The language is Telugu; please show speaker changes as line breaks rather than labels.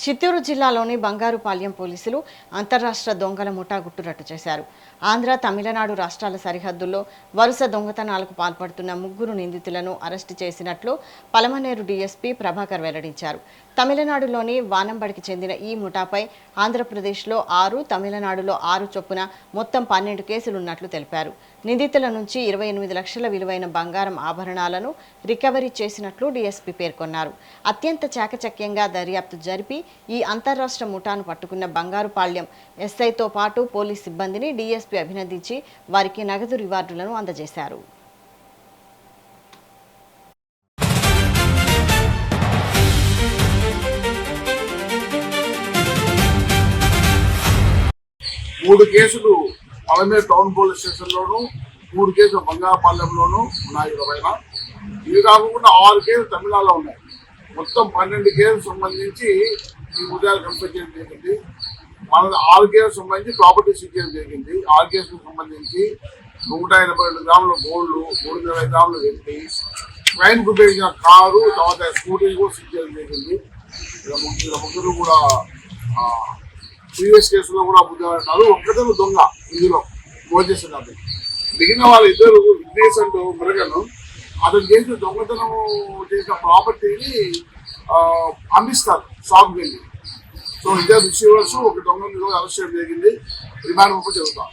చిత్తూరు జిల్లాలోని బంగారుపాళ్యం పోలీసులు అంతర్రాష్ట్ర దొంగల ముఠా గుట్టురట్టు చేశారు. ఆంధ్ర, తమిళనాడు రాష్ట్రాల సరిహద్దుల్లో వరుస దొంగతనాలకు పాల్పడుతున్న 3 నిందితులను అరెస్టు చేసినట్లు పలమనేరు డీఎస్పీ ప్రభాకర్ వెల్లడించారు. తమిళనాడులోని వానంబడికి చెందిన ఈ ముఠాపై ఆంధ్రప్రదేశ్లో 6, తమిళనాడులో 6 చొప్పున మొత్తం 12 కేసులున్నట్లు తెలిపారు. నిందితుల నుంచి 28 లక్షల విలువైన బంగారం ఆభరణాలను రికవరీ చేసినట్లు డీఎస్పీ పేర్కొన్నారు. అత్యంత చాకచక్యంగా దర్యాప్తు జరిపి ఈ అంతర్రాష్ట్ర ముఠాను పట్టుకున్న బంగారుపాళ్యం ఎస్ఐతో పాటు పోలీస్ సిబ్బందిని డీఎస్పీ అభినందించి వారికి నగదు రివార్డులను అందజేశారు.
మూడు కేసులు పలమనేరు టౌన్ పోలీస్ స్టేషన్లోను, 3 కేసులు బంగారుపాళ్యంలోను ఉన్నాయి. ఇవి కాకుండా 6 కేసులు తమిళనాడులో ఉన్నాయి. మొత్తం 12 కేసులు సంబంధించి ఈ ఉదయాలు కన్ఫర్మ్ చేయడం జరిగింది. మన 6 కేసులకు సంబంధించి ప్రాపర్టీ సీజ్ చేయడం జరిగింది. 6 కేసులకు సంబంధించి 182 గ్రాముల గోల్డ్, 320 గ్రాముల వెండి, క్రైమ్కి ఉపయోగించిన కారు, తర్వాత స్కూటీ కూడా సీజ్ చేయడం జరిగింది. ముగ్గురు కూడా ప్రీవియస్ కేసులో కూడా బుద్ధపడ్డారు. ఒక్కటేమో దొంగ ఇందులో మోచేస్తున్నారు. మిగిలిన వాళ్ళు ఇద్దరు విఘ్నేష్ అంటూ మురగను అతను చేసిన దొంగతనము చేసిన ప్రాపర్టీని అమ్మిస్తారు షాప్కి వెళ్ళి. సో ఇద్దరు రిసీవర్స్ ఒక దొంగ అరెస్ట్ చేయడం జరిగింది. రిమాండ్ జరుగుతాం.